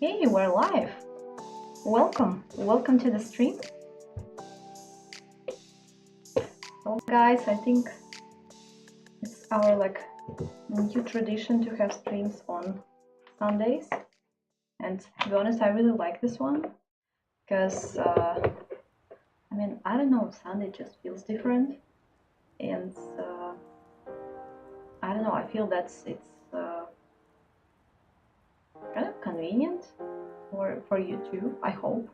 Hey, we're live. Welcome to the stream. So guys, I think it's our new tradition to have streams on Sundays. And to be honest, I really like this one because I don't know, Sunday just feels different, and I don't know, I feel it's kind of convenient for you too, I hope.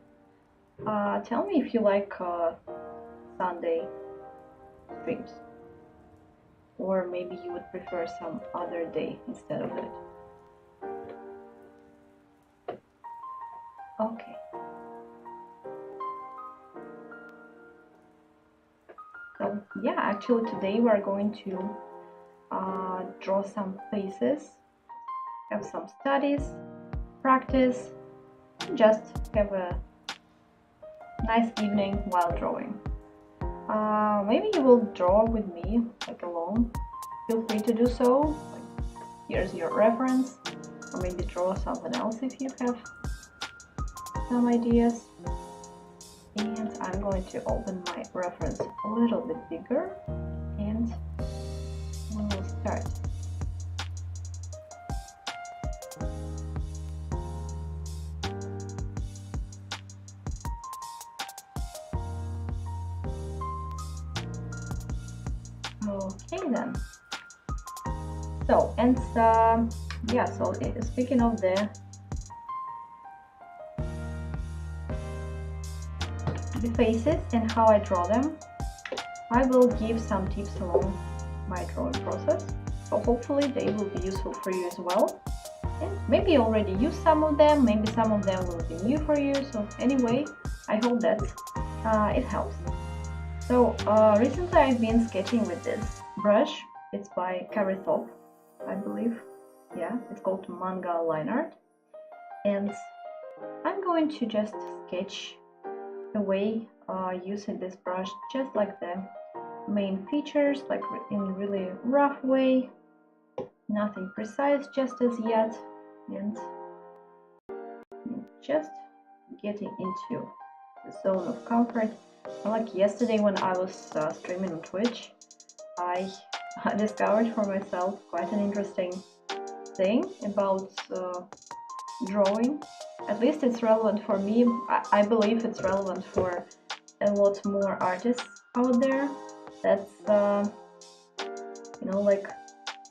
Tell me if you like Sunday streams, or maybe you would prefer some other day instead of it. Okay. So yeah, actually today we're going to draw some faces, have some studies, practice, just have a nice evening while drawing. Maybe you will draw with me, alone. Feel free to do so. Here's your reference, or maybe draw something else if you have some ideas. And I'm going to open my reference a little bit bigger, and we will start. Okay then. So, and yeah, so speaking of the faces and how I draw them, I will give some tips along my drawing process. So hopefully they will be useful for you as well. And maybe you already use some of them, maybe some of them will be new for you. So anyway, I hope that it helps. So recently I've been sketching with this brush. It's by Cosy, I believe. Yeah, it's called Manga Line Art. And I'm going to just sketch the way using this brush, just like the main features, in a really rough way, nothing precise just as yet, and just getting into the zone of comfort. Like yesterday when I was streaming on Twitch, I discovered for myself quite an interesting thing about drawing. At least it's relevant for me. I believe it's relevant for a lot more artists out there. That's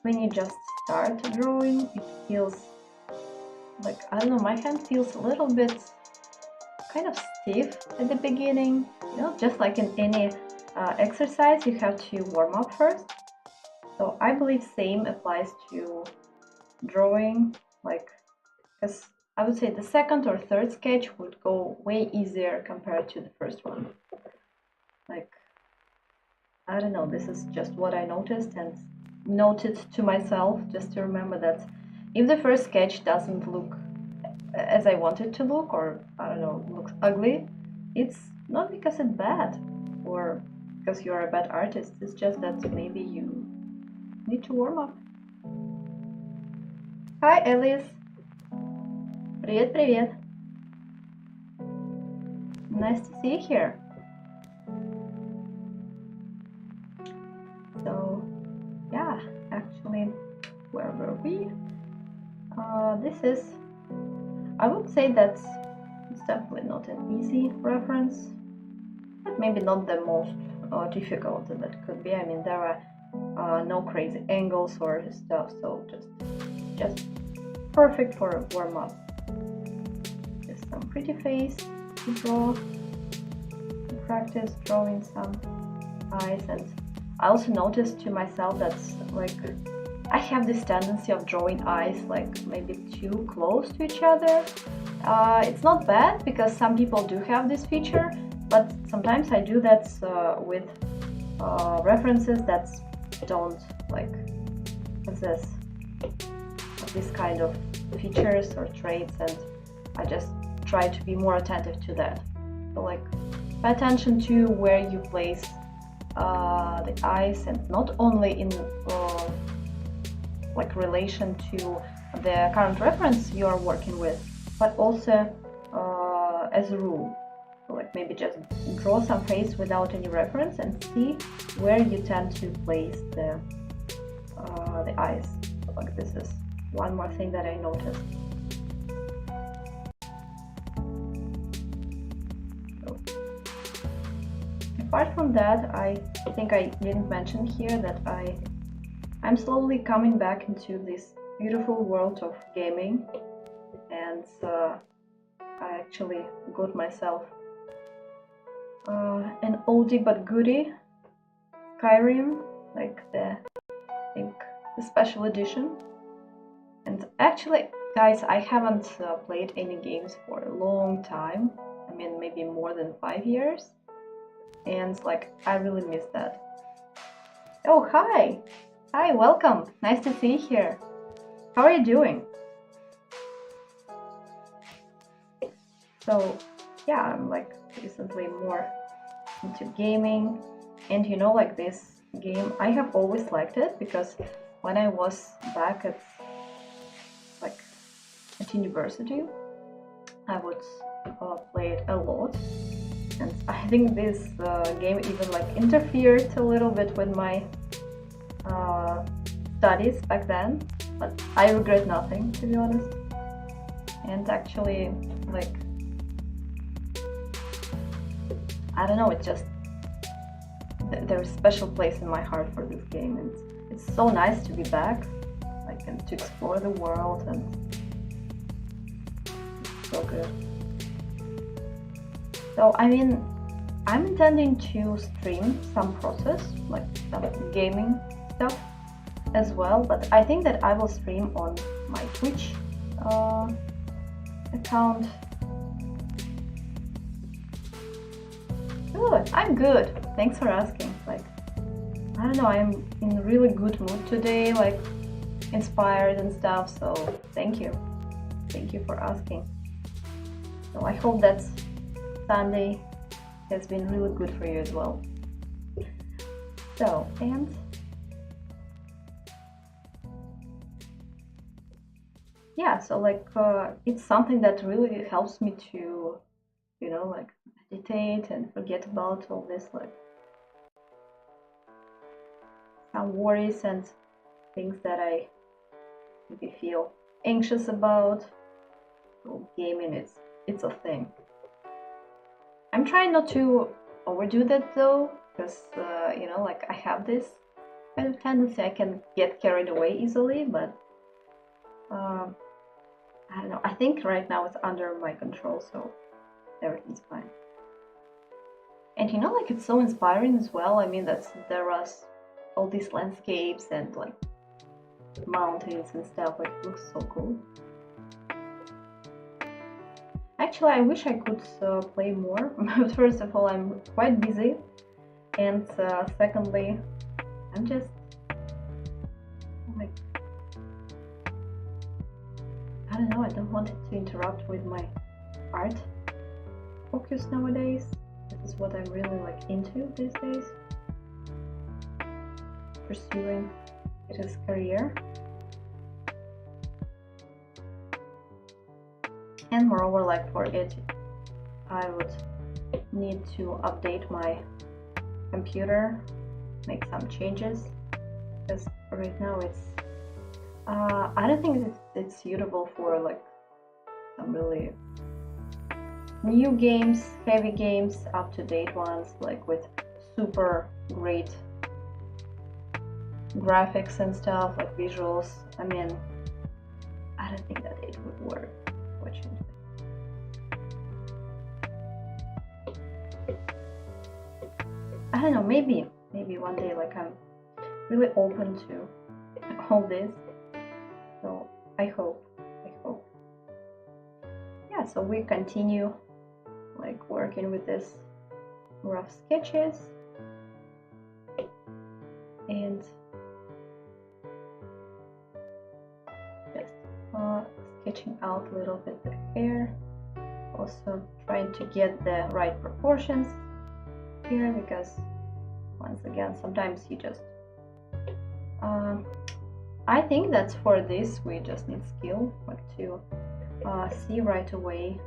when you just start drawing, it feels like, I don't know, my hand feels a little bit kind of stiff at the beginning. Just like in any exercise, you have to warm up first. So I believe same applies to drawing, because I would say the second or third sketch would go way easier compared to the first one. I don't know, this is just what I noticed and noted to myself, just to remember that if the first sketch doesn't look as I want it to look, or I don't know, looks ugly, it's not because it's bad or because you're a bad artist. It's just that maybe you need to warm up. Hi Alice! Привет, привет! Nice to see you here. So yeah, actually, where were we? This is, I would say that's definitely not an easy reference, but maybe not the most difficult that could be. I mean, there are no crazy angles or stuff, so just perfect for a warm-up. Just some pretty face to draw, to practice drawing some eyes. And I also noticed to myself that I have this tendency of drawing eyes maybe too close to each other. It's not bad because some people do have this feature, but sometimes I do that with references that don't possess this kind of features or traits, and I just try to be more attentive to that. So pay attention to where you place the eyes, and not only in relation to the current reference you are working with, but also as a rule. So like maybe just draw some face without any reference and see where you tend to place the eyes. So like this is one more thing that I noticed. So, apart from that, I think I didn't mention here that I'm slowly coming back into this beautiful world of gaming, and I actually got myself an oldie but goodie Skyrim, like I think the special edition. And actually, guys, I haven't played any games for a long time. I mean, maybe more than 5 years, and like I really miss that. Oh, hi! Hi, welcome! Nice to see you here. How are you doing? So, yeah, I'm like recently more into gaming, and you know, like this game, I have always liked it because when I was back at university, I would play it a lot, and I think this game even like interfered a little bit with my studies back then, but I regret nothing, to be honest. And actually, like, I don't know, it just there's a special place in my heart for this game, and it's so nice to be back, like, and to explore the world, and it's so good. So I mean, I'm intending to stream some process, like some gaming stuff as well, but I think that I will stream on my Twitch account. Good, I'm good. Thanks for asking. Like, I don't know, I'm in a really good mood today, like inspired and stuff, so thank you. Thank you for asking. So I hope that Sunday has been really good for you as well. So, and yeah, so like it's something that really helps me to, you know, like meditate and forget about all this, like some worries and things that I maybe feel anxious about. So gaming it's a thing. I'm trying not to overdo that though, because you know, like I have this kind of tendency, I can get carried away easily, but I don't know, I think right now it's under my control, so everything's fine. And you know, like it's so inspiring as well. I mean, there are all these landscapes and like mountains and stuff, like it looks so cool. Actually, I wish I could play more, but first of all, I'm quite busy, and secondly, I'm just like, I don't know, I don't want it to interrupt with my art focus nowadays. This is what I'm really like into these days, pursuing it as a career. And moreover, like for it, I would need to update my computer, make some changes, because right now it's I don't think it's suitable for like some really new games, heavy games, up-to-date ones, like with super great graphics and stuff, like visuals. I mean, I don't think that it would work, fortunately. I don't know, maybe one day, like I'm really open to all this, so I hope. Yeah, so we continue like working with this rough sketches and just sketching out a little bit the hair, also trying to get the right proportions here, because once again, sometimes you just I think that for this we just need skill, like to see right away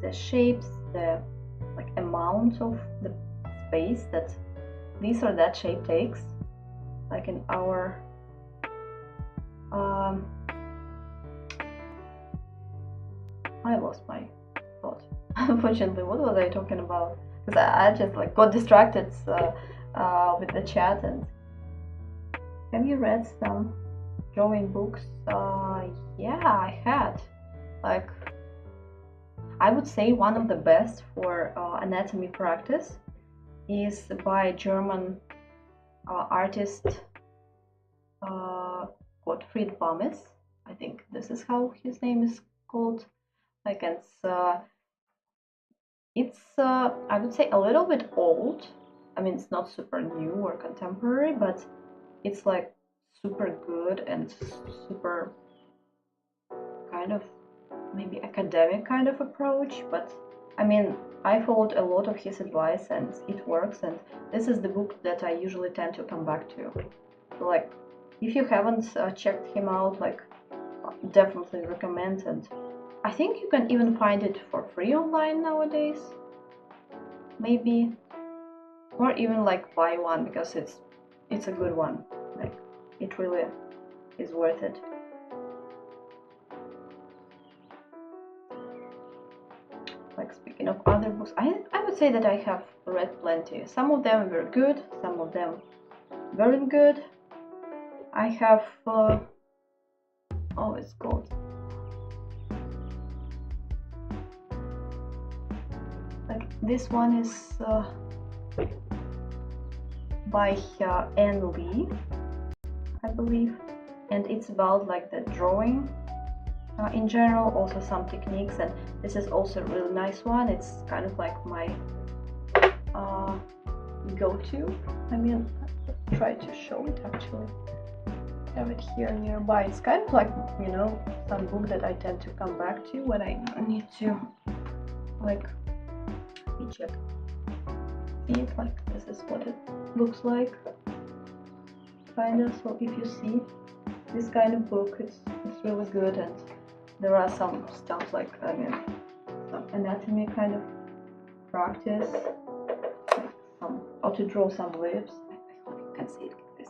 the shapes, the like amount of the space that this or that shape takes, like in our I lost my thought. Unfortunately, what was I talking about? Because I just like got distracted with the chat. And have you read some drawing books? Yeah, I had. Like, I would say one of the best for anatomy practice is by German artist Gottfried Bames. I think this is how his name is called. Like, it's I would say a little bit old. I mean, it's not super new or contemporary, but it's like super good and super kind of maybe academic kind of approach. But I mean, I followed a lot of his advice and it works, and this is the book that I usually tend to come back to. So, like, if you haven't checked him out, like, definitely recommend. And I think you can even find it for free online nowadays, maybe, or even like buy one, because it's a good one. Like, it really is worth it. Like, speaking of other books, I would say that I have read plenty. Some of them were good, some of them weren't good. I have oh, it's called like this one is by Anne Lee, I believe, and it's about like the drawing in general, also some techniques, and this is also a really nice one. It's kind of like my go-to. I mean, I'll try to show it actually. I have it here nearby. It's kind of like, you know, some book that I tend to come back to when I need to, like, let me check. See it, like, this is what it looks like, kind of. So if you see this kind of book, it's really good, and there are some stuff like, I mean, some anatomy kind of practice, like some how to draw some lips. I hope you can see it like this.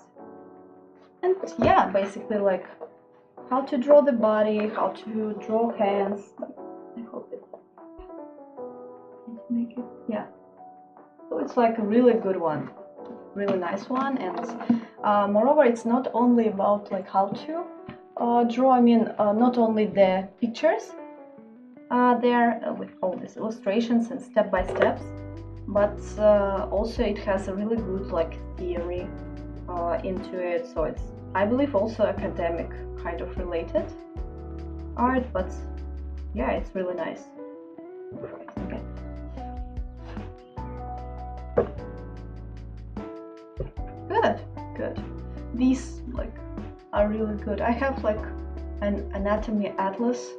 And yeah, basically like how to draw the body, how to draw hands. I hope it make it. Yeah. So it's like a really good one, really nice one, and moreover, it's not only about like how to draw. I mean, not only the pictures there with all these illustrations and step by steps, but also it has a really good like theory into it. So it's, I believe, also academic kind of related art, but yeah, it's really nice. Okay. Good. These like are really good. I have like an anatomy atlas.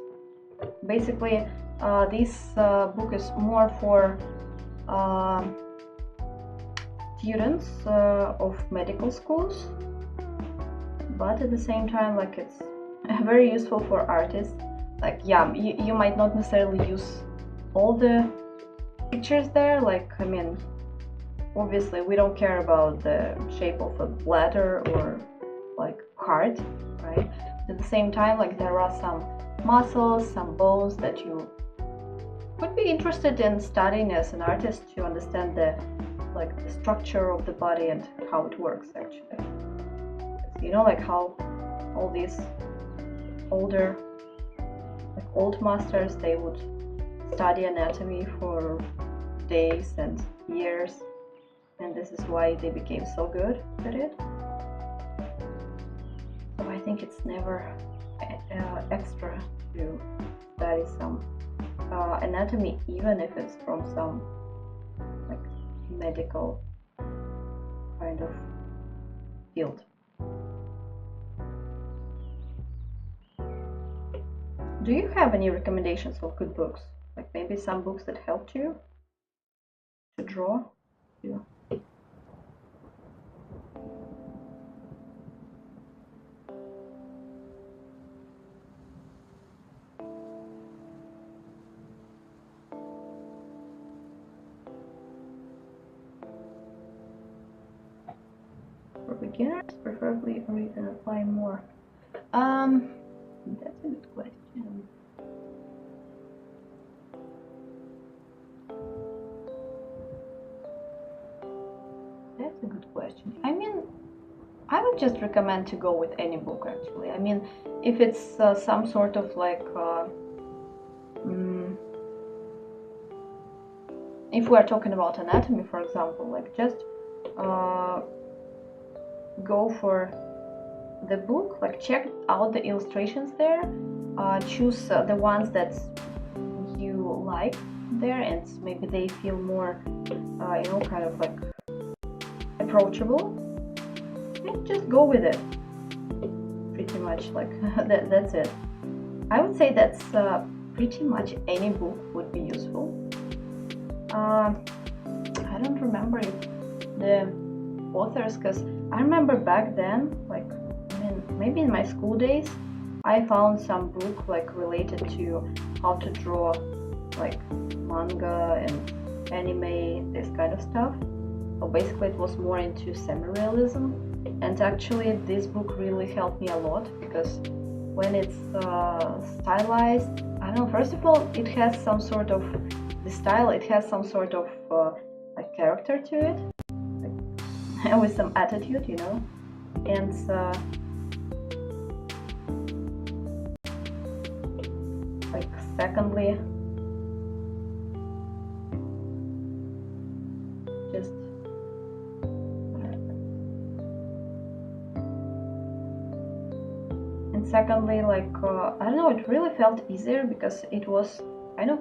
Basically, this book is more for students of medical schools, but at the same time, like, it's very useful for artists. Like, yeah, you might not necessarily use all the pictures there. Like, I mean, obviously we don't care about the shape of a bladder or like heart, right? At the same time, like, there are some muscles, some bones that you could be interested in studying as an artist to understand the structure of the body and how it works actually. You know, like how all these older, like old masters, they would study anatomy for days and years, and this is why they became so good at it. So I think it's never extra to study some anatomy, even if it's from some like medical kind of field. Do you have any recommendations of good books? Like maybe some books that helped you to draw? Yeah. beginners preferably read and apply more? That's a good question. That's a good question. I mean, I would just recommend to go with any book actually. I mean, if it's some sort of like if we are talking about anatomy, for example, like just go for the book, like check out the illustrations there, choose the ones that you like there, and maybe they feel more you know, kind of like approachable, and just go with it. Pretty much like that's it. I would say that's pretty much any book would be useful. I don't remember if the authors, because I remember back then, like, I mean, maybe in my school days, I found some book like related to how to draw like manga and anime, this kind of stuff. So basically it was more into semi-realism, and actually this book really helped me a lot, because when it's stylized, I don't know, first of all, it has some sort of, the style, it has some sort of like character to it, like, with some attitude, you know, and like secondly, just and secondly, like I don't know, it really felt easier because it was kind of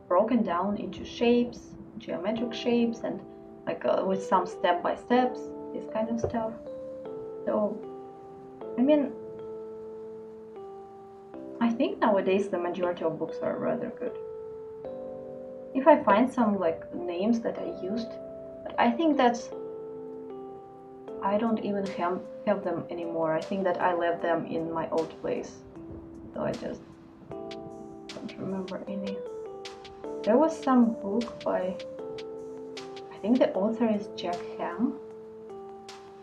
broken down into shapes, geometric shapes, and like with some step-by-steps, this kind of stuff. So I mean, I think nowadays the majority of books are rather good. If I find some like names that I used, but I think that's, I don't even have them anymore. I think that I left them in my old place, so I just don't remember any. There was some book by, I think the author is Jack Ham,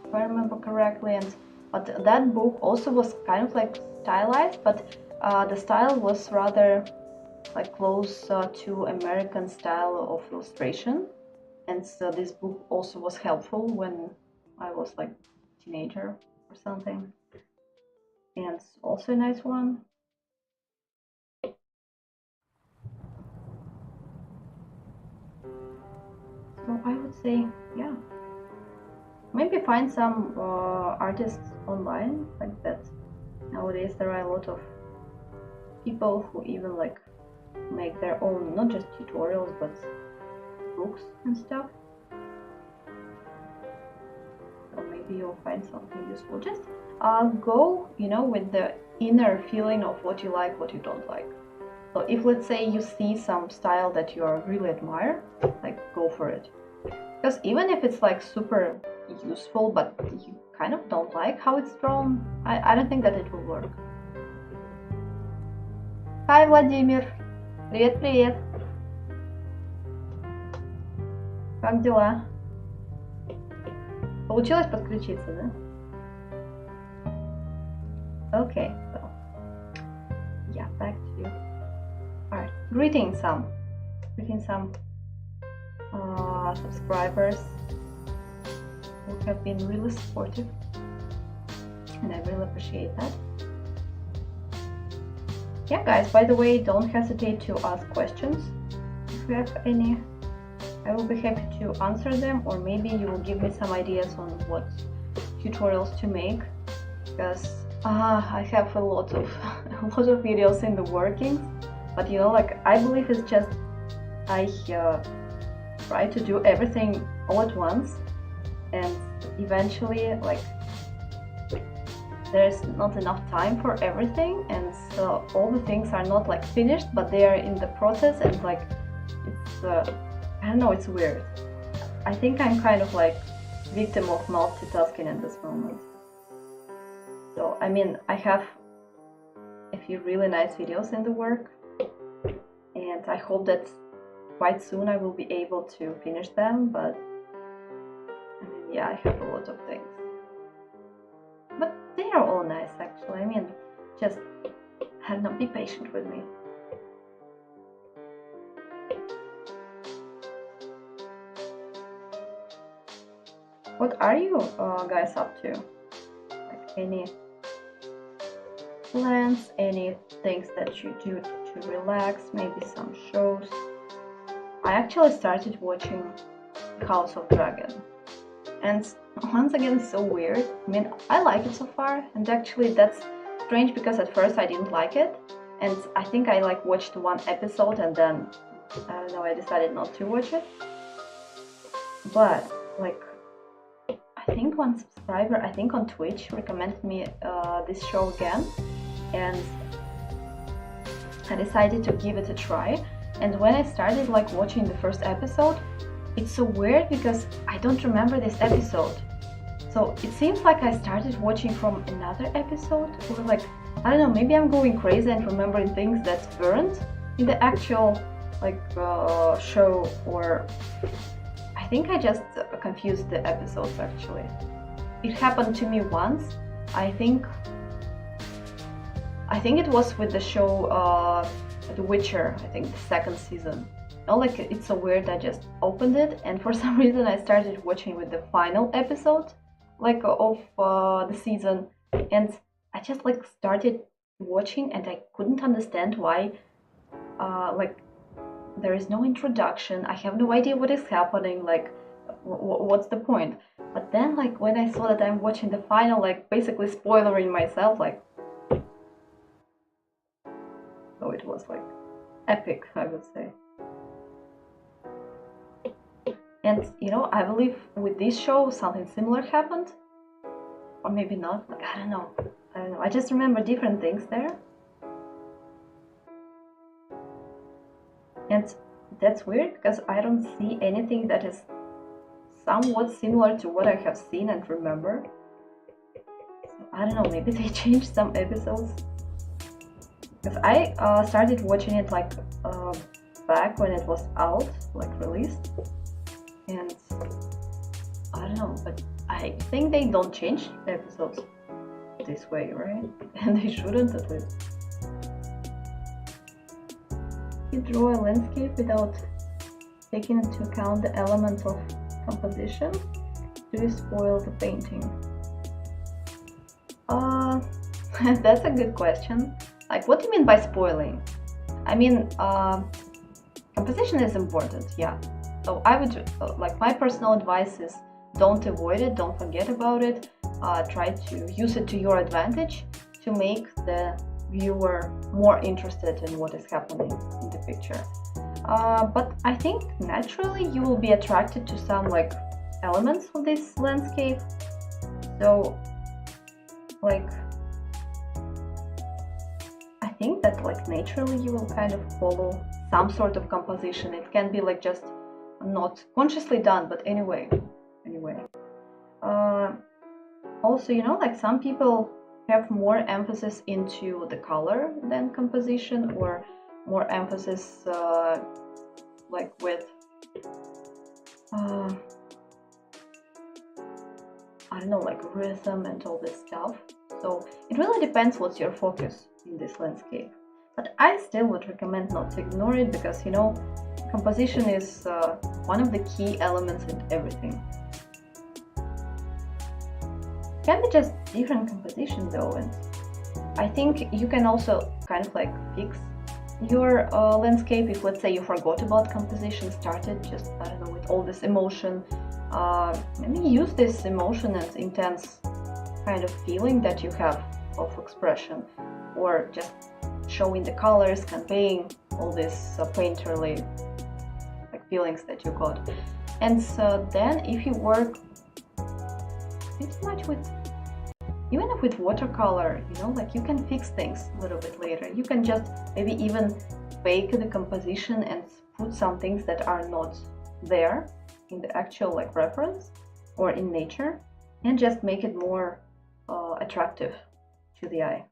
if I remember correctly, and but that book also was kind of like stylized, but the style was rather like close to American style of illustration, and so this book also was helpful when I was like a teenager or something, and it's also a nice one. So I would say, yeah, maybe find some artists online, like that. Nowadays there are a lot of people who even like make their own, not just tutorials, but books and stuff. So maybe you'll find something useful. Just go, you know, with the inner feeling of what you like, what you don't like. So if, let's say, you see some style that you really admire, like, go for it. Because even if it's like super useful, but you kind of don't like how it's drawn, I don't think that it will work. Hi, Владимир. Привет. Как дела? Получилось подключиться, да? Okay, so yeah, back to you. Alright, greeting some subscribers who have been really supportive, and I really appreciate that. Yeah, guys, by the way, don't hesitate to ask questions if you have any. I will be happy to answer them, or maybe you will give me some ideas on what tutorials to make, because I have a lot of videos in the workings, but you know, like, I believe it's just I try to do everything all at once, and eventually, like, there's not enough time for everything, and so all the things are not like finished, but they are in the process, and like it's I don't know, it's weird. I think I'm kind of like victim of multitasking at this moment. So I mean, I have a few really nice videos in the work, and I hope that quite soon I will be able to finish them, but I mean, yeah, I have a lot of things. are all nice actually. I mean, just I don't know, be patient with me. What are you guys up to? Like any plans, any things that you do to relax, maybe some shows? I actually started watching House of Dragon, and once again it's so weird. I mean, I like it so far, and actually that's strange because at first I didn't like it, and I think I like watched one episode and then I don't know, I decided not to watch it. But like, I think one subscriber, I think on Twitch, recommended me this show again, and I decided to give it a try. And when I started like watching the first episode, it's so weird because I don't remember this episode. So it seems like I started watching from another episode, or like, I don't know, maybe I'm going crazy and remembering things that weren't in the actual like show, or I think I just confused the episodes actually. It happened to me once. I think it was with the show The Witcher, I think the second season. You know, like it's so weird, I just opened it and for some reason I started watching with the final episode like of the season, and I just like started watching and I couldn't understand why like there is no introduction. I have no idea what is happening, like what's the point? But then like when I saw that I'm watching the final, like basically spoiling myself, like, so it was like epic, I would say. And you know, I believe with this show something similar happened, or maybe not. Like I don't know. I just remember different things there, and that's weird because I don't see anything that is somewhat similar to what I have seen and remember. So I don't know. Maybe they changed some episodes. Because I started watching it like back when it was out, like released, and I don't know, but I think they don't change episodes this way, right? And they shouldn't, at least. You draw a landscape without taking into account the elements of composition. Do you spoil the painting? That's a good question. Like, what do you mean by spoiling? I mean, composition is important, yeah. So I would, like, my personal advice is don't avoid it, don't forget about it. Try to use it to your advantage to make the viewer more interested in what is happening in the picture. But I think naturally you will be attracted to some like elements of this landscape. So, like, I think that like naturally you will kind of follow some sort of composition. It can be like just not consciously done, but anyway. Also, you know, like some people have more emphasis into the color than composition, or more emphasis like with I don't know, like rhythm and all this stuff. So it really depends what's your focus in this landscape. But I still would recommend not to ignore it, because you know, composition is one of the key elements in everything. It can be just different composition though, and I think you can also kind of like fix your landscape if, let's say, you forgot about composition, started just, I don't know, with all this emotion. Maybe use this emotion and intense kind of feeling that you have of expression, or just showing the colors, conveying all these painterly like feelings that you got. And so then if you work pretty much with, even if with watercolor, you know, like you can fix things a little bit later. You can just maybe even fake the composition and put some things that are not there in the actual like reference or in nature, and just make it more attractive to the eye.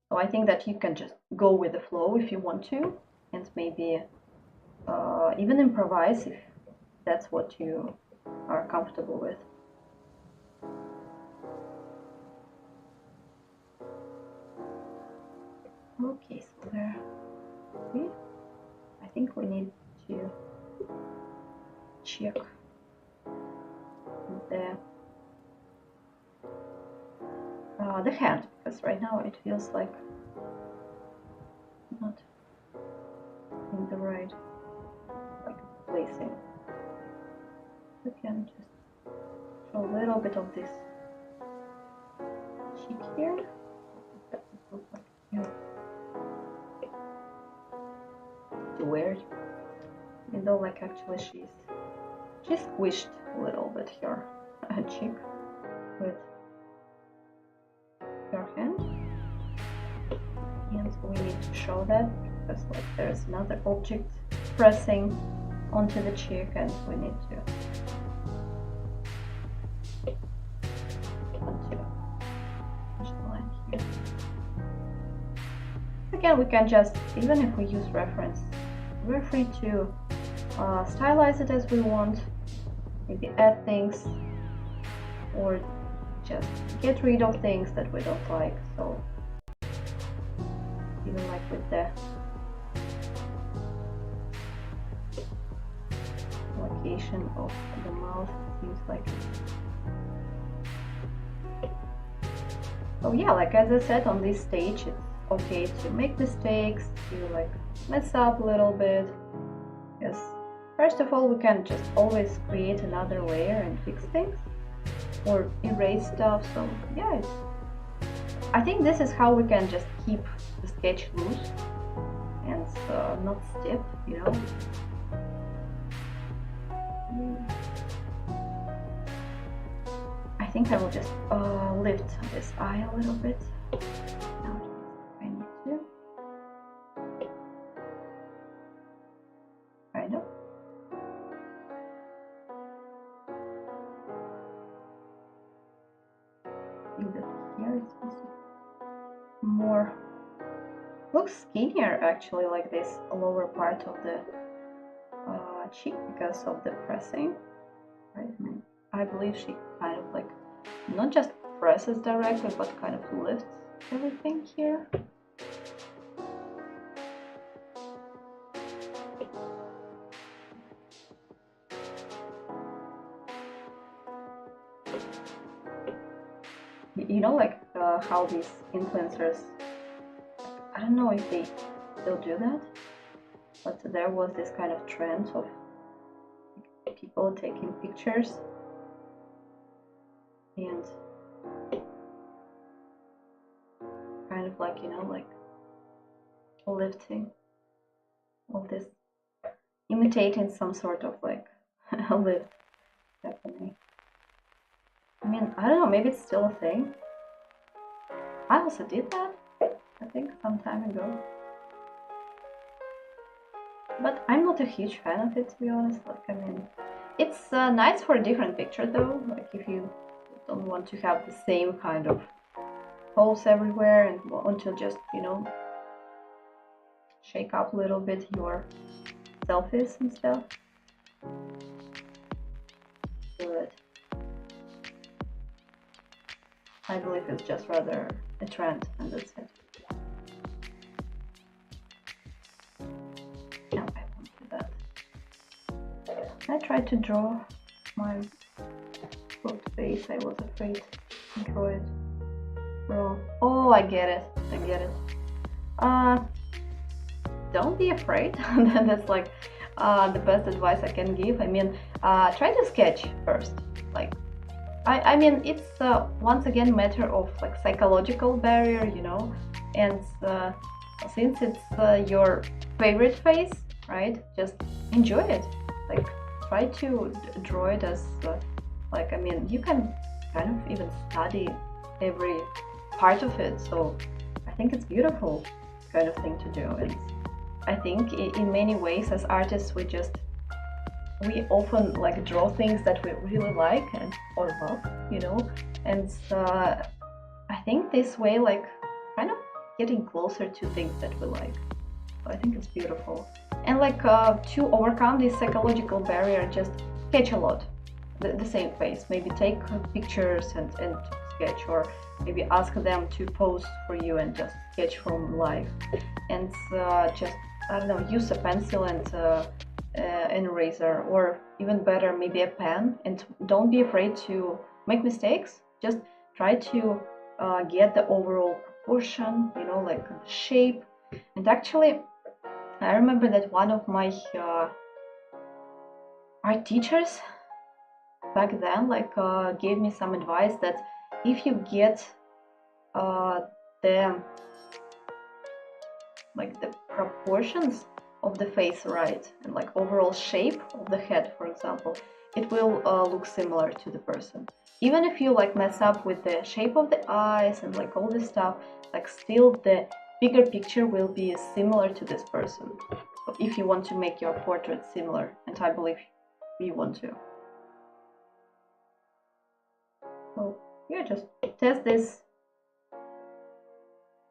So I think that you can just go with the flow if you want to, and maybe even improvise if that's what you are comfortable with. Okay, so there. Okay. I think we need to check the hand, because right now it feels like not in the right placing. You can just show a little bit of this cheek here. That would look like, yeah, too weird. Even though, like, actually she's squished a little bit here, cheek with your hand, and we need to show that because, like, there's another object pressing onto the cheek, and we need to push the line here. Again, we can just, even if we use reference, we're free to stylize it as we want, maybe add things or just get rid of things that we don't like. So even like with the location of the mouth, it seems like. So yeah, like as I said, on this stage it's okay to make mistakes, to like mess up a little bit, because first of all we can just always create another layer and fix things or erase stuff. So yeah, I think this is how we can just keep the sketch loose and not stiff, you know. I think I will just lift this eye a little bit. Now I need to kind of. I think that here it's more, looks skinnier actually, like this lower part of the cheek because of the pressing, right? I believe she kind of like not just presses directly but kind of lifts everything here. You know, like how these influencers, I don't know if they still do that, but there was this kind of trend of people taking pictures and kind of like, you know, like lifting all this, imitating some sort of like a lift happening. I mean, I don't know, maybe it's still a thing. I also did that, I think, some time ago. But I'm not a huge fan of it, to be honest. Like, I mean, it's nice for a different picture though. Like, if you don't want to have the same kind of holes everywhere and want to just, you know, shake up a little bit your selfies and stuff. But I believe it's just rather a trend, and that's it. No, I won't do that. I tried to draw my booked face. I was afraid to draw it wrong. Oh, I get it. I get it. Don't be afraid. That's like the best advice I can give. I mean, try to sketch first. Like, I mean, it's once again matter of like psychological barrier, you know, and since it's your favorite face, right? Just enjoy it. Like, try to draw it as like, I mean, you can kind of even study every part of it. So I think it's beautiful kind of thing to do. And I think in many ways as artists we often like draw things that we really like and or love, you know, and I think this way like kind of getting closer to things that we like. So I think it's beautiful. And like to overcome this psychological barrier, just sketch a lot, the same face, maybe take pictures and sketch, or maybe ask them to pose for you and just sketch from life. And just, I don't know, use a pencil and an eraser, or even better, maybe a pen. And don't be afraid to make mistakes. Just try to get the overall proportion, you know, like the shape. And actually, I remember that one of my art teachers back then gave me some advice that if you get the proportions of the face right, and like overall shape of the head, for example, it will look similar to the person. Even if you like mess up with the shape of the eyes and like all this stuff, like still the bigger picture will be similar to this person. So if you want to make your portrait similar, and I believe you want to. So yeah, just test this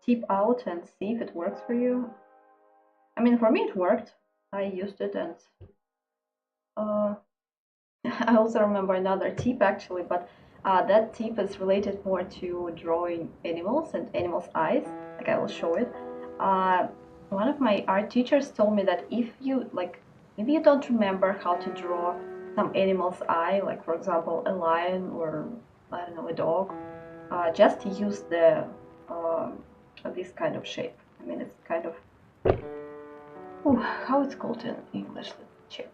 tip out and see if it works for you. I mean, for me it worked. I used it, and I also remember another tip actually, but that tip is related more to drawing animals and animals' eyes. Like, I will show it. One of my art teachers told me that if you maybe you don't remember how to draw some animal's eye, like for example a lion or I don't know, a dog, just use the this kind of shape. I mean, it's kind of how it's called in English. Let's check.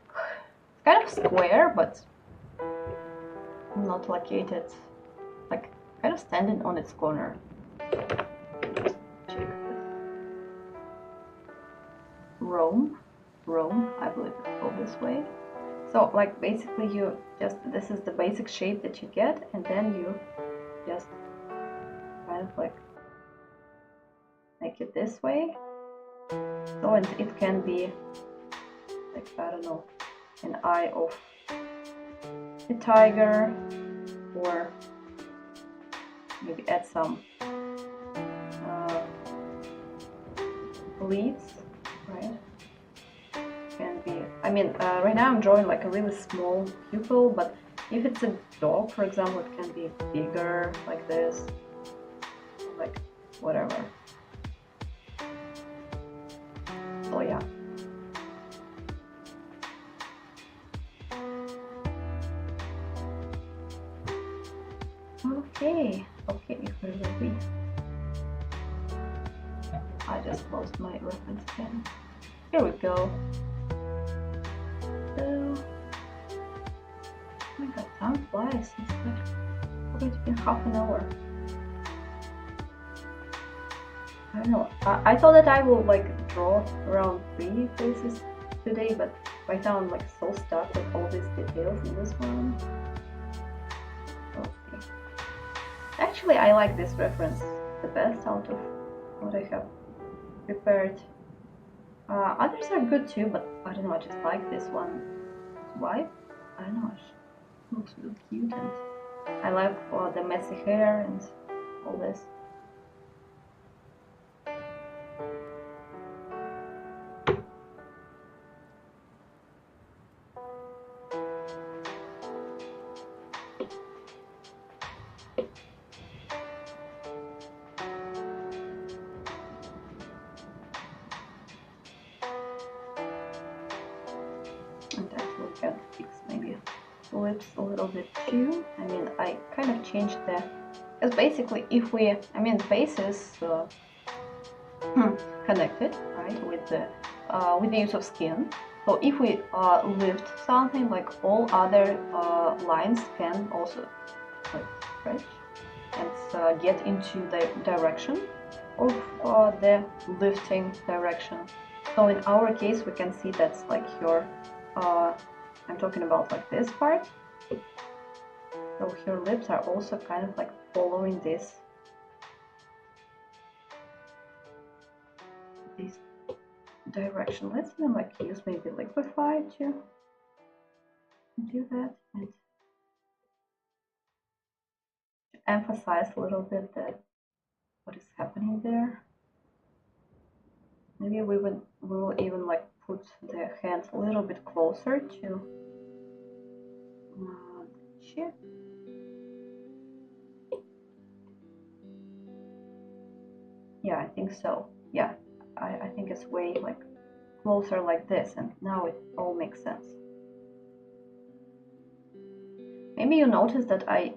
It's kind of square, but not located, like kind of standing on its corner. Check this. Rome, I believe it's called this way. So like basically you just, this is the basic shape that you get, and then you just kind of like make it this way. So and it can be like, I don't know, an eye of a tiger, or maybe add some leaves, right? Can be, I mean, right now I'm drawing like a really small pupil, but if it's a dog, for example, it can be bigger, like this, like whatever. So yeah. Okay, where will we? I just closed my reference pen. Here we go. So, oh my god, time flies. It's like already been half an hour. I don't know. I thought that I will like draw around 3 faces today, but right now I'm like so stuck with all these details in this one. Okay. Actually, I like this reference the best out of what I have prepared. Others are good too, but I don't know, I just like this one. Why? I don't know, it looks really cute, and I like the messy hair and all this. And actually can fix maybe the lips a little bit too. I mean, I kind of changed the, because basically if we, I mean, the face is connected, right, with the use of skin. So if we lift something, like all other lines can also like stretch and get into the direction of the lifting direction. So in our case, we can see that's like your, I'm talking about like this part. So your lips are also kind of like following this direction. Let's even like use maybe liquify to do that and to emphasize a little bit that what is happening there. Maybe we will even like put the hands a little bit closer to the chip. Yeah, I think so. Yeah, I think it's way like closer like this, and now it all makes sense. Maybe you noticed that I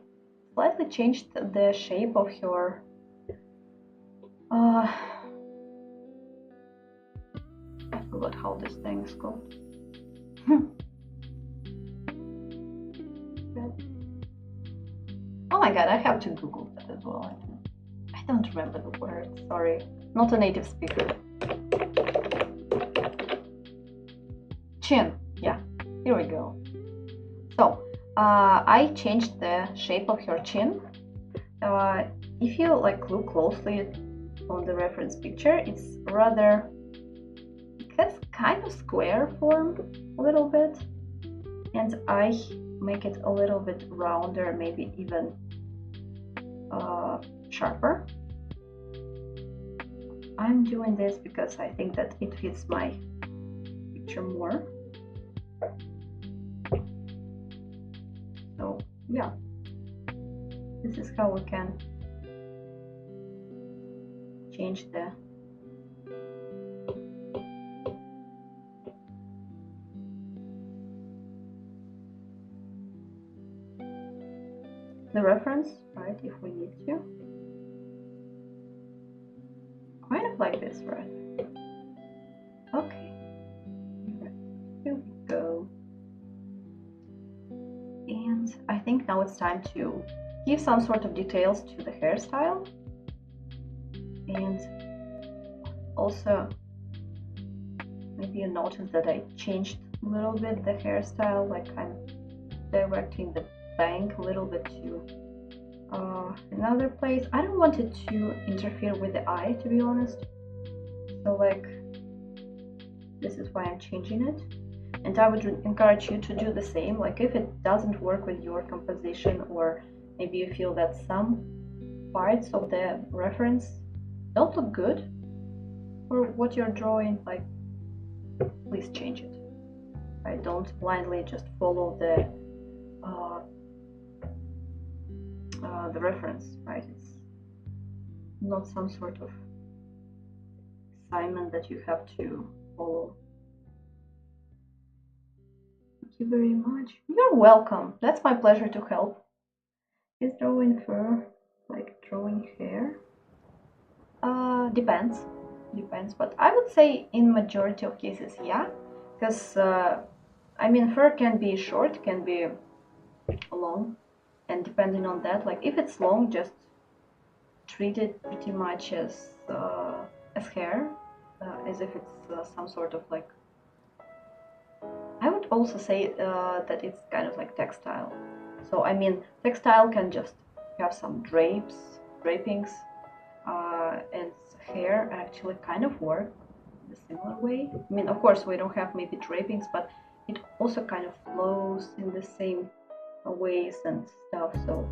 slightly changed the shape of your I forgot how this thing is called. Oh my god, I have to Google that as well. I don't remember the word, sorry. Not a native speaker. Chin, yeah, here we go. So, I changed the shape of your chin. If you like look closely on the reference picture, it's rather, it has kind of square form a little bit, and I make it a little bit rounder, maybe even sharper. I'm doing this because I think that it fits my picture more. So yeah, this is how we can change the reference, right, if we need to. Kind of like this, right? Okay, here we go. And I think now it's time to give some sort of details to the hairstyle. And also, maybe you noticed that I changed a little bit the hairstyle, like I'm directing the bang a little bit to another place. I don't want it to interfere with the eye, to be honest. So like, this is why I'm changing it. And I would encourage you to do the same. Like if it doesn't work with your composition, or maybe you feel that some parts of the reference don't look good for what you're drawing, like please change it. Right? Don't blindly just follow the reference, right? It's not some sort of assignment that you have to follow. Thank you very much. You're welcome. That's my pleasure to help. Is drawing fur like drawing hair? Depends. Depends, but I would say in majority of cases, yeah. Because I mean, fur can be short, can be long, and depending on that, like if it's long, just treat it pretty much as hair, as if it's some sort of like. I would also say that it's kind of like textile. So I mean, textile can just have some drapings, and hair actually kind of work in a similar way. I mean, of course, we don't have maybe drapings, but it also kind of flows in the same ways and stuff. So,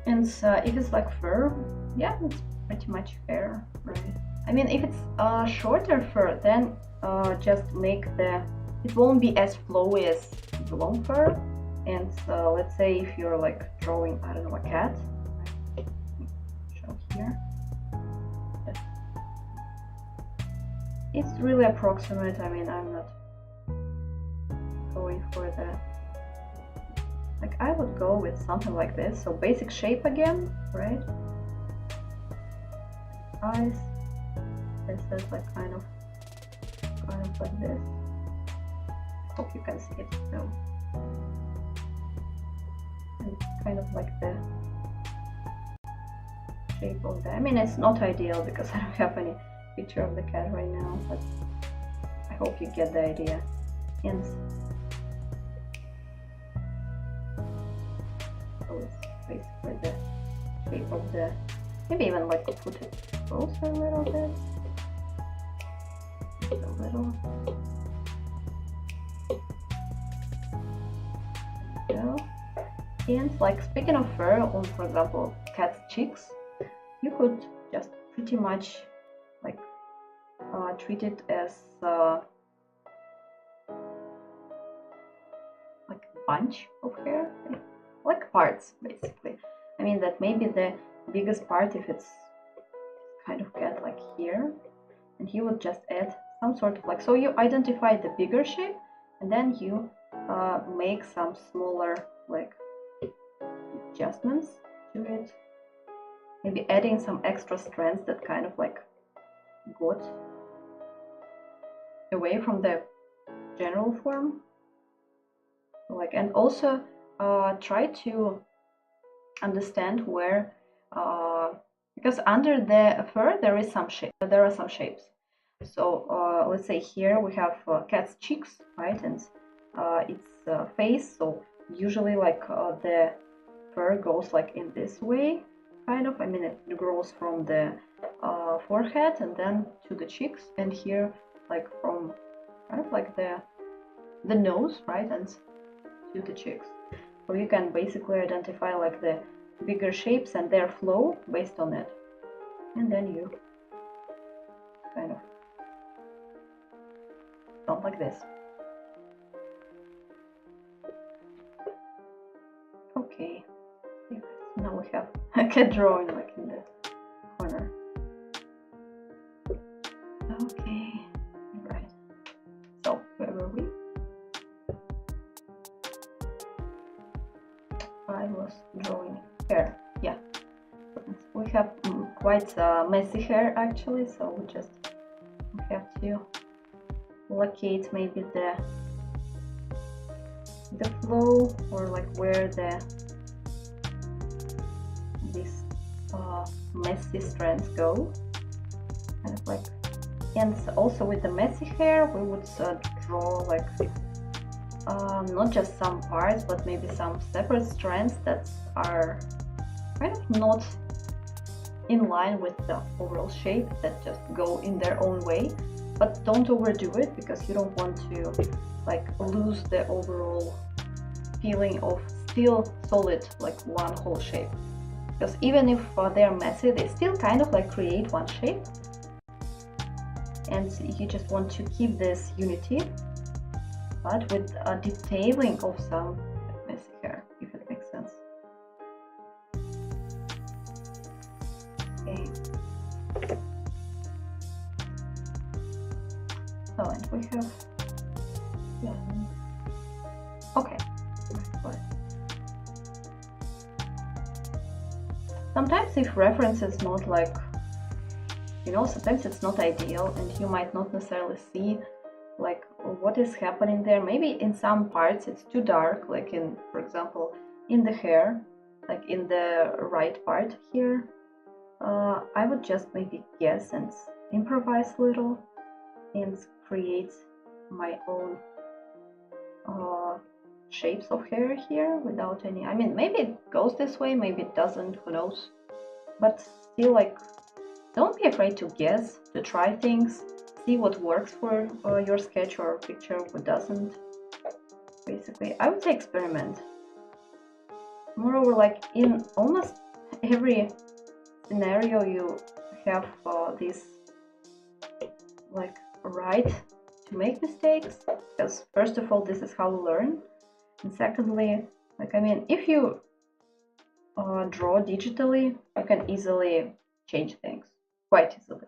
and if it's like fur, yeah, it's pretty much hair, right? I mean, if it's shorter fur, then just make it won't be as flowy as the long fur. And let's say if you're like drawing, I don't know, a cat, show here. It's really approximate. I mean, I'm not going for the, like I would go with something like this. So basic shape again, right? Eyes. This is like kind of like this. Hope you can see it. So, and kind of like the shape of that. I mean, it's not ideal because I don't have any picture of the cat right now, but I hope you get the idea. And so it's basically the shape of the, maybe even like put it closer a little bit. Just a little. There we go. And like speaking of fur on, for example, cat's cheeks, you could just pretty much like treat it as like a bunch of hair, like parts basically. I mean that maybe the biggest part, if it's here, and he would just add some sort of like, so you identify the bigger shape and then you make some smaller like adjustments to it, maybe adding some extra strands that kind of like got away from the general form, like, and also try to understand where because under the fur there are some shapes. So let's say here we have cat's cheeks, right, and its face. So usually like the fur goes like in this way, kind of. I mean, it grows from the forehead and then to the cheeks, and here like from kind of like the nose, right, and to the cheeks. So you can basically identify like the bigger shapes and their flow based on it, and then you kind of don't like this. Okay, now we have a cat drawing like in the corner. Okay, right. So where were we? I was drawing hair. Yeah, we have quite messy hair actually, so we just have to locate maybe the flow, or like where these messy strands go, kind of like. And also with the messy hair we would draw like not just some parts, but maybe some separate strands that are kind of not in line with the overall shape, that just go in their own way. But don't overdo it, because you don't want to like lose the overall feeling of still solid, like one whole shape. Because even if they're messy, they still kind of like create one shape, and you just want to keep this unity, but with a detailing of some messy hair, if it makes sense. Okay. So, and we have, yeah, okay. Sometimes if reference is not like, you know, sometimes it's not ideal and you might not necessarily see like what is happening there. Maybe in some parts it's too dark, like in, for example, in the hair, like in the right part here. I would just maybe guess and improvise a little and create my own shapes of hair here without any, I mean, maybe it goes this way, maybe it doesn't, who knows. But still, like, don't be afraid to guess, to try things, see what works for your sketch or picture, what doesn't. Basically, I would say experiment. Moreover, like in almost every scenario you have this like right to make mistakes, because first of all, this is how we learn, and secondly, like, I mean, if you draw digitally, you can easily change things, quite easily.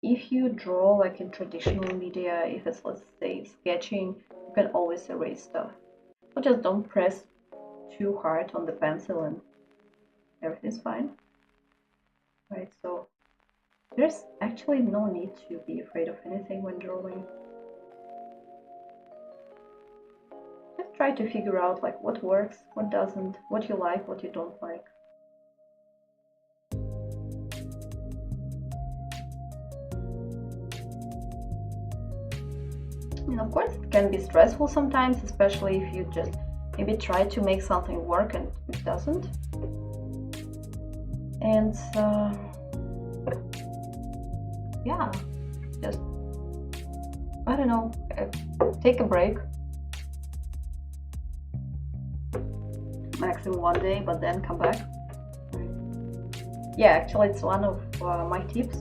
If you draw like in traditional media, if it's, let's say, sketching, you can always erase stuff. So just don't press too hard on the pencil and everything's fine. Right, so there's actually no need to be afraid of anything when drawing. Just try to figure out like what works, what doesn't, what you like, what you don't like. And of course it can be stressful sometimes, especially if you just maybe try to make something work and it doesn't. And yeah, just, I don't know, take a break. Maximum one day, but then come back. Yeah, actually it's one of my tips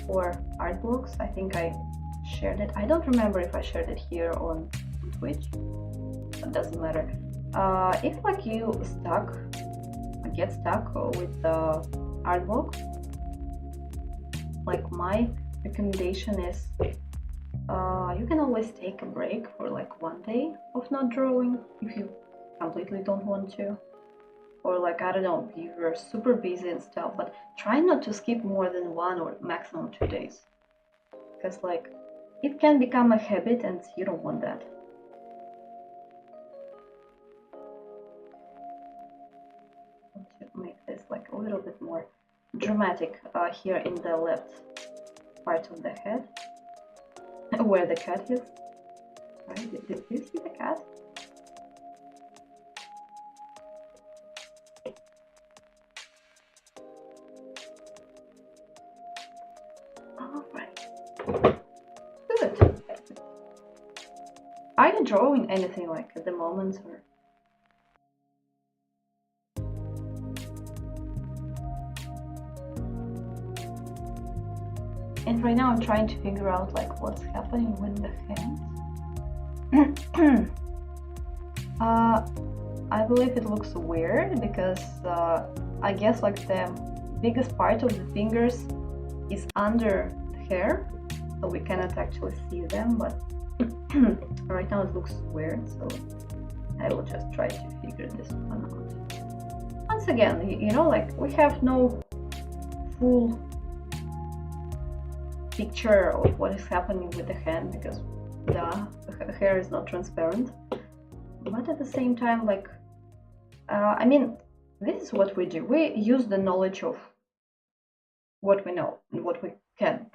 for art blocks. I think I shared it. I don't remember if I shared it here on Twitch. It doesn't matter. If like you get stuck with the art block, my recommendation is you can always take a break for like 1 day of not drawing if you completely don't want to, or like, I don't know, if you're super busy and stuff, but try not to skip more than 1 or maximum 2 days, because like it can become a habit and you don't want that. To make this like a little bit more dramatic here in the left part of the head where the cat is. Right? Did you see the cat? Alright. Good. Are you drawing anything like at the moment, or? And right now I'm trying to figure out like what's happening with the hands. I believe it looks weird because I guess like the biggest part of the fingers is under the hair, so we cannot actually see them, but right now it looks weird, so I will just try to figure this one out. Once again, you know, like we have no full picture of what is happening with the hand because the hair is not transparent, but at the same time, like I mean, this is what we do. We use the knowledge of what we know and what we can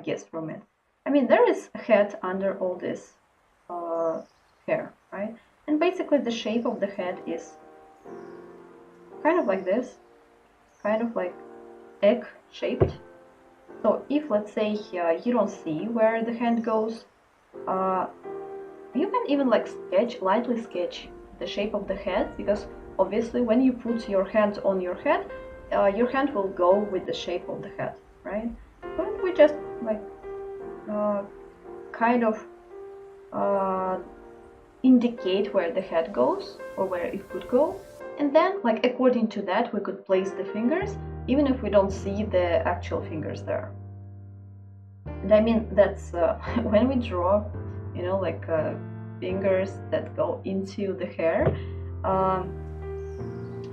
guess from it. I mean, there is a head under all this hair, right? And basically the shape of the head is kind of like this, kind of like egg shaped. So if, let's say, you don't see where the hand goes, you can even like lightly sketch the shape of the head, because obviously when you put your hand on your head will go with the shape of the head, right? But we just like kind of indicate where the head goes or where it could go, and then like according to that we could place the fingers even if we don't see the actual fingers there. And I mean, that's when we draw, you know, like fingers that go into the hair,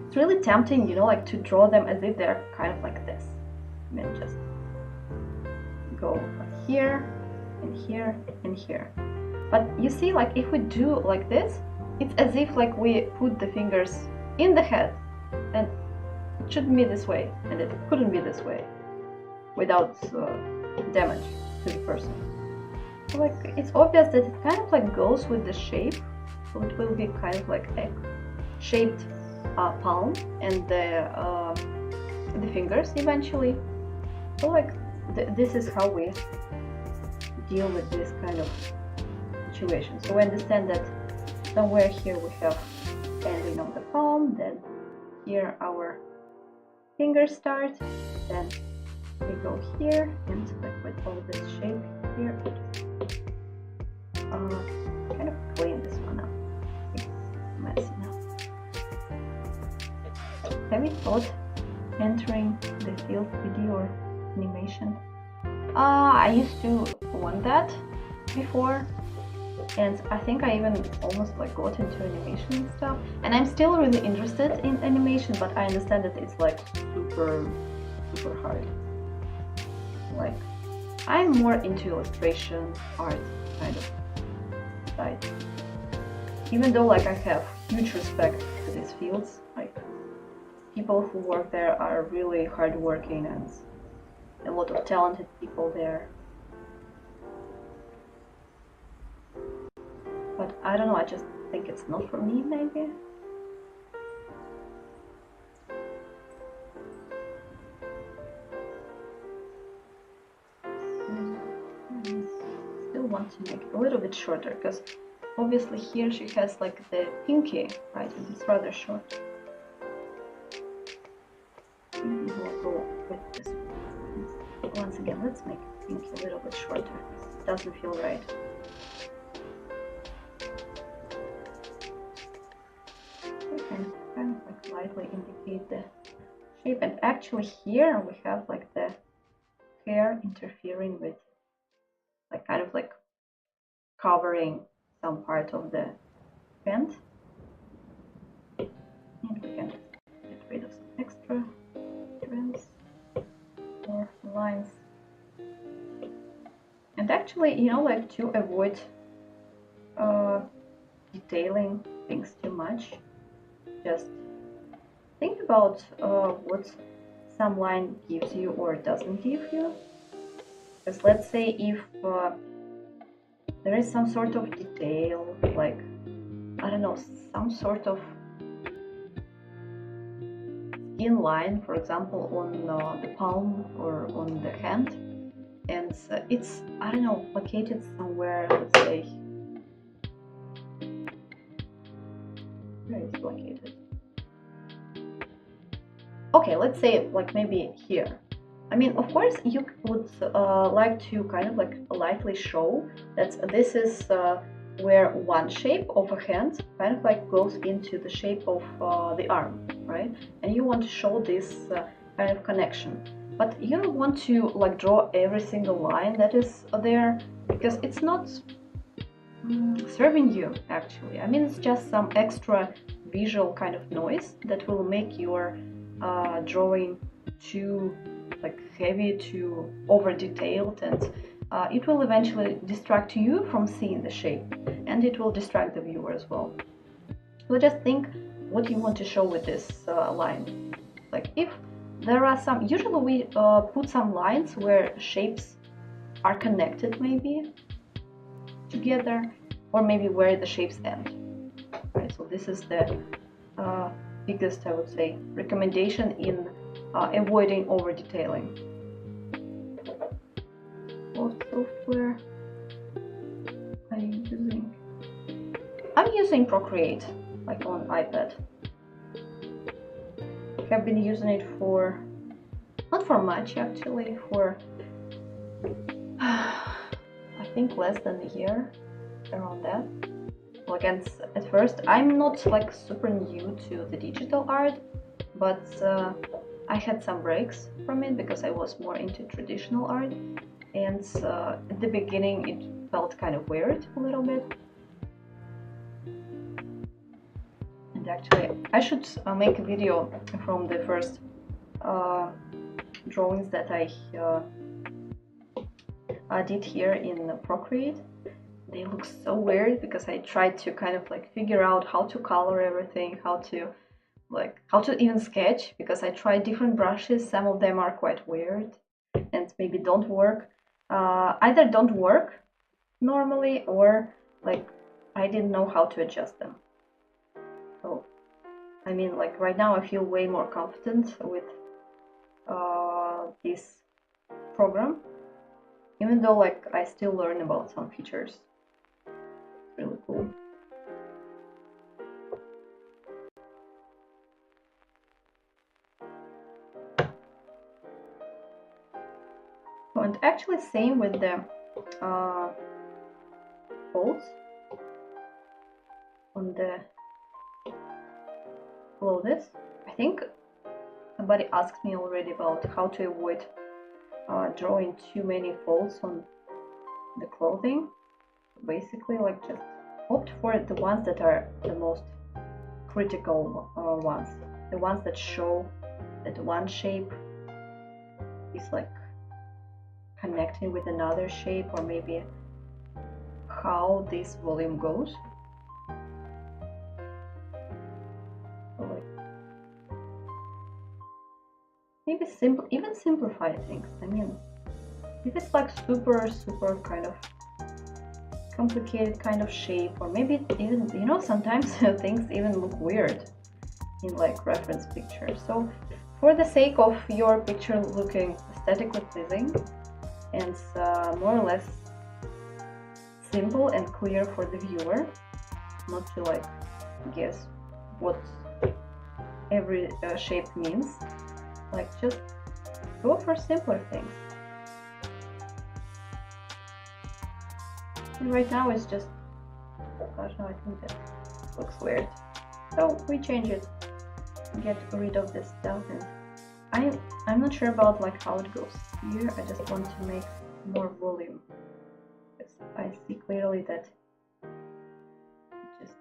it's really tempting, you know, like to draw them as if they're kind of like this. I mean, just go like here and here and here. But you see, like if we do like this, it's as if like we put the fingers in the head, and it shouldn't be this way, and it couldn't be this way without damage to the person. So like it's obvious that it kind of like goes with the shape, so it will be kind of like egg shaped palm and the fingers eventually. So like this is how we deal with this kind of situation. So we understand that somewhere here we have ending of the palm, then here our fingers start, then we go here and like with all this shape here. Kind of clean this one up. It's messy now. Have you thought entering the field video or animation? I used to want that before, and I think I even almost like got into animation and stuff, and I'm still really interested in animation, but I understand that it's like super hard. Like I'm more into illustration, art kind of side, even though like I have huge respect to these fields. Like people who work there are really hardworking and a lot of talented people there. But I don't know, I just think it's not for me, maybe. Still want to make it a little bit shorter, because obviously here she has like the pinky, right, and it's rather short. Maybe we'll go with this. Once again, let's make the pinky a little bit shorter. It doesn't feel right. Kind of like lightly indicate the shape, and actually here we have like the hair interfering with, like, kind of like covering some part of the hand. And we can get rid of some extra strands or lines. And actually, you know, like, to avoid detailing things too much, just think about what some line gives you or doesn't give you. Because let's say if there is some sort of detail, like, I don't know, some sort of skin line, for example, on the palm or on the hand, and it's, I don't know, located somewhere, let's say, where is it located? Okay, let's say like maybe here. I mean, of course, you would like to kind of like lightly show that this is where one shape of a hand kind of like goes into the shape of the arm, right? And you want to show this kind of connection. But you don't want to like draw every single line that is there, because it's not serving you, actually. I mean, it's just some extra visual kind of noise that will make your drawing too like heavy, too over detailed, and it will eventually distract you from seeing the shape, and it will distract the viewer as well. So just think what you want to show with this line. Like, if there are some, usually we put some lines where shapes are connected maybe together, or maybe where the shapes end, right? So this is the biggest, I would say, recommendation in avoiding over detailing. What software are you using? I'm using Procreate, like on iPad. I've been using it for, not for much actually, for I think less than a year, around that. Well, again, at first I'm not like super new to the digital art, but I had some breaks from it because I was more into traditional art, and at the beginning it felt kind of weird a little bit. And actually I should make a video from the first drawings that I did here in Procreate. They look so weird because I tried to kind of like figure out how to color everything, how to even sketch, because I tried different brushes. Some of them are quite weird and maybe don't work. Either don't work normally, or like I didn't know how to adjust them. So I mean, like right now I feel way more confident with this program, even though like I still learn about some features. It's really cool. Oh, and actually same with the folds on the clothes. I think somebody asked me already about how to avoid drawing too many folds on the clothing. Basically, like, just opt for the ones that are the most critical ones, the ones that show that one shape is like connecting with another shape, or maybe how this volume goes. So like, maybe even simplify things. I mean, if it's like super kind of complicated kind of shape, or maybe even, you know, sometimes things even look weird in like reference pictures. So for the sake of your picture looking aesthetically pleasing and more or less simple and clear for the viewer, not to like guess what every shape means, like just go for simpler things. And right now it's just, gosh, no, I think that looks weird. So we change it, get rid of this stuff, and I'm not sure about like how it goes here. I just want to make more volume because I see clearly that it just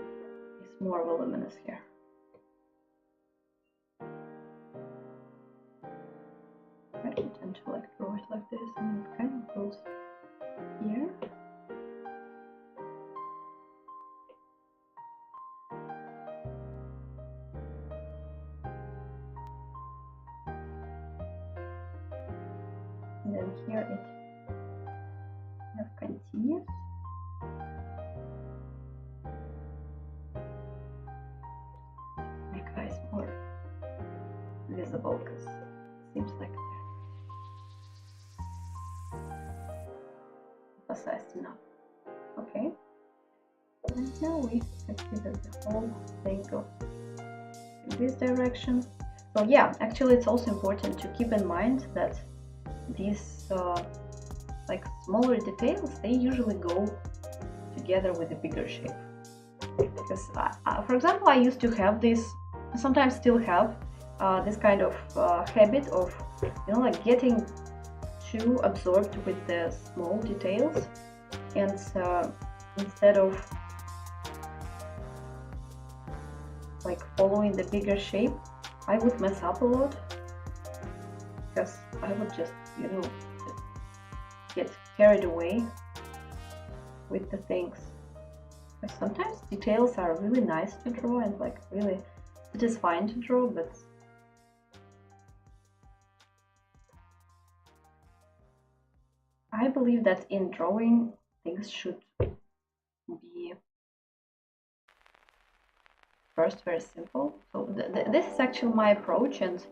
is more voluminous here. I don't tend to like draw it like this, and it kind of goes here. And then here it kind of continues. Make eyes more visible because it seems like they're emphasized enough. Okay. And now we can see that the whole thing goes in this direction. So yeah, actually it's also important to keep in mind that these like smaller details, they usually go together with the bigger shape. Because for example, I used to have this, sometimes still have this kind of habit of, you know, like getting too absorbed with the small details, and instead of like following the bigger shape, I would mess up a lot because I would just, you know, just get carried away with the things. Because sometimes details are really nice to draw and like really satisfying to draw, but I believe that in drawing things should be first very simple. So this is actually my approach, and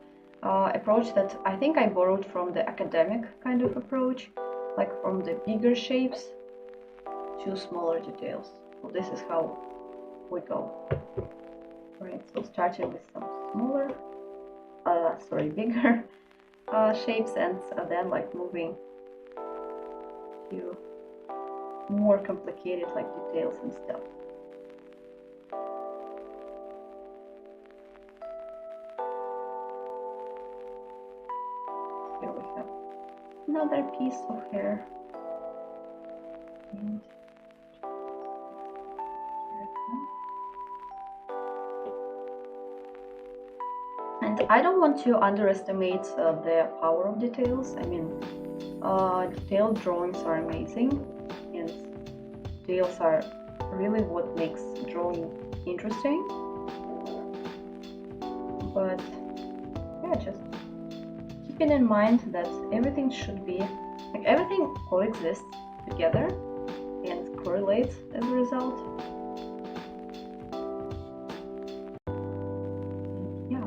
approach that I think I borrowed from the academic kind of approach, like from the bigger shapes to smaller details. So this is how we go. Right, so starting with some smaller, bigger shapes, and then like moving to more complicated like details and stuff. Here we have another piece of hair. And I don't want to underestimate the power of details. I mean, detailed drawings are amazing, and details are really what makes drawing interesting. But yeah, just keeping in mind that everything should be, like, everything coexists together and correlates as a result. Yeah.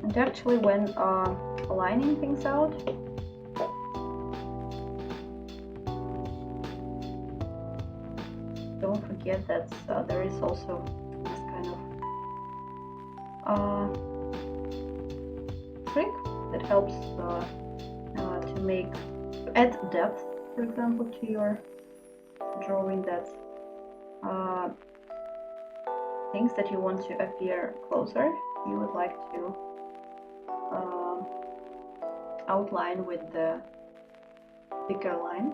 And actually, when aligning things out, don't forget that there is also this kind of trick that helps to add depth, for example, to your drawing, that things that you want to appear closer, you would like to outline with the thicker line,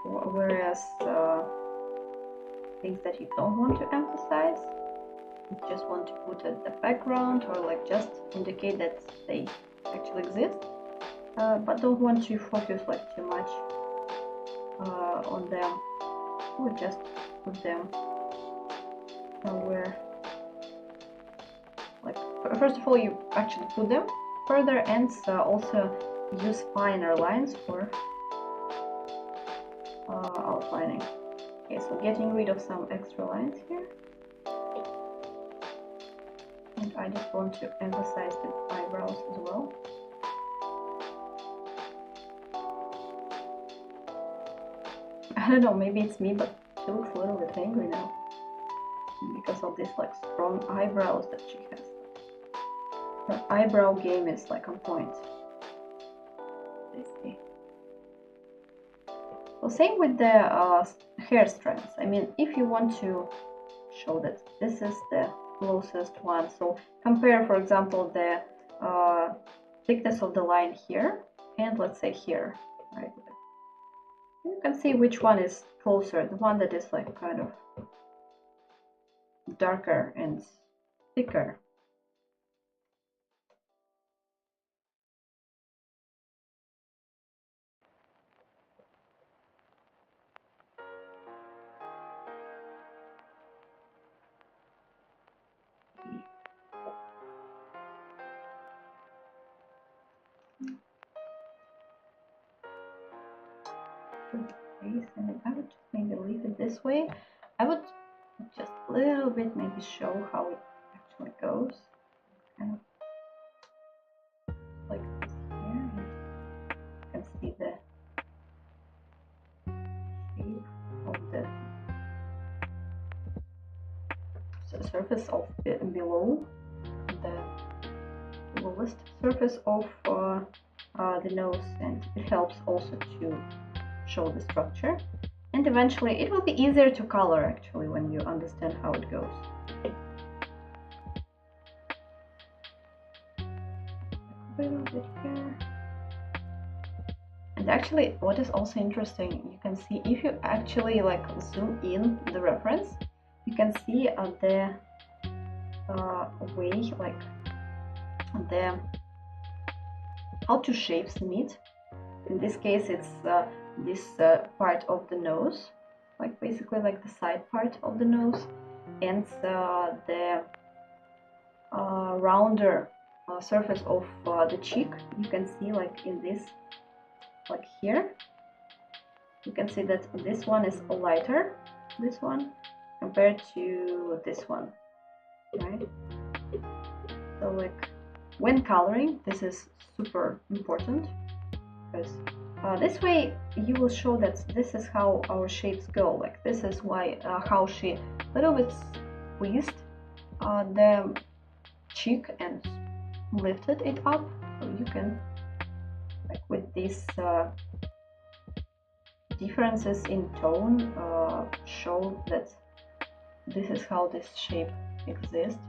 whereas things that you don't want to emphasize, you just want to put at the background, or like just indicate that they actually exist, but don't want to focus like too much on them, or just put them somewhere. Like, first of all, you actually put them further, and also use finer lines for outlining. Okay, so getting rid of some extra lines here, and I just want to emphasize the eyebrows as well. I don't know, maybe it's me, but she looks a little bit angry now because of this like strong eyebrows that she has. Her eyebrow game is like on point. Let's see. So same with the hair strands. I mean, if you want to show that this is the closest one, so compare, for example, the thickness of the line here and let's say here, right? You can see which one is closer, the one that is like kind of darker and thicker. And I would just maybe leave it this way. I would just a little bit maybe show how it actually goes. Kind of like this here. You can see the shape of the surface of below the lowest surface of the nose, and it helps also to show the structure, and eventually it will be easier to color actually when you understand how it goes. A little bit here. And actually what is also interesting, you can see if you actually like zoom in the reference, you can see the way like the how two shapes meet. In this case it's this part of the nose, like basically like the side part of the nose, and the rounder surface of the cheek. You can see like in this, like here, you can see that this one is lighter, this one, compared to this one, right? So like when coloring, this is super important, because this way you will show that this is how our shapes go. Like this is why how she a little bit squeezed the cheek and lifted it up. So you can, like with these differences in tone, show that this is how this shape exists.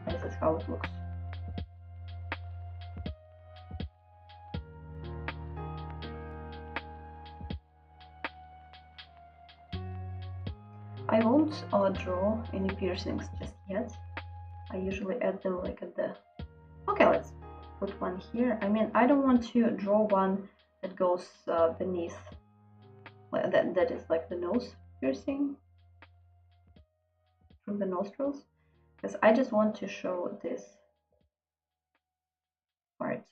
This is how it looks. I won't draw any piercings just yet. I usually add them like at the... Okay, let's put one here. I mean, I don't want to draw one that goes beneath, like that is like the nose piercing from the nostrils, because I just want to show this part.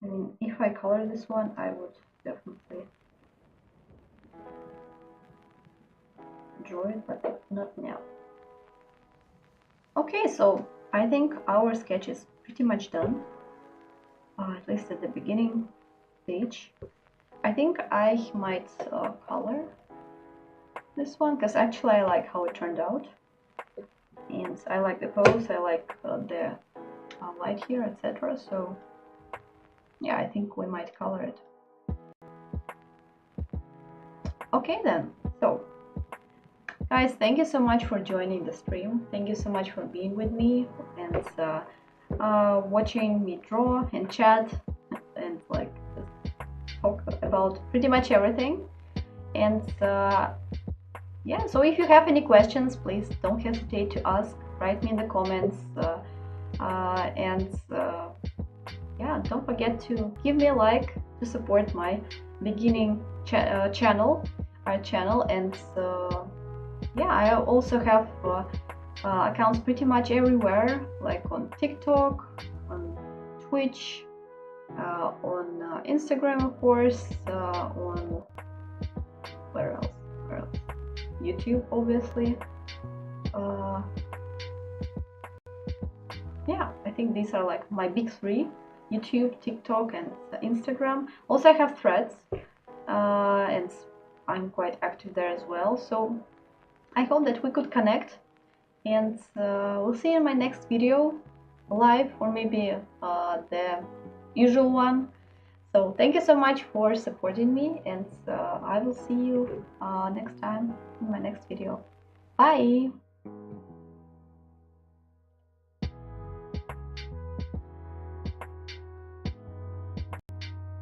I mean, if I color this one, I would definitely draw it, but not now. Okay, so I think our sketch is pretty much done, at least at the beginning stage. I think I might color this one, because actually I like how it turned out, and I like the pose, I like the light here, etc. So yeah, I think we might color it. Okay then, so guys, thank you so much for joining the stream. Thank you so much for being with me and watching me draw and chat and like talk about pretty much everything. And yeah, so if you have any questions, please don't hesitate to ask. Write me in the comments, and yeah, don't forget to give me a like to support my beginning channel, and yeah, I also have accounts pretty much everywhere, like on TikTok, on Twitch, on Instagram, of course, on where else? YouTube, obviously. Yeah, I think these are like my big three: YouTube, TikTok, and Instagram. Also, I have Threads, and I'm quite active there as well. So I hope that we could connect, and we'll see you in my next video, live or maybe the usual one. So thank you so much for supporting me, and I will see you next time in my next video. Bye!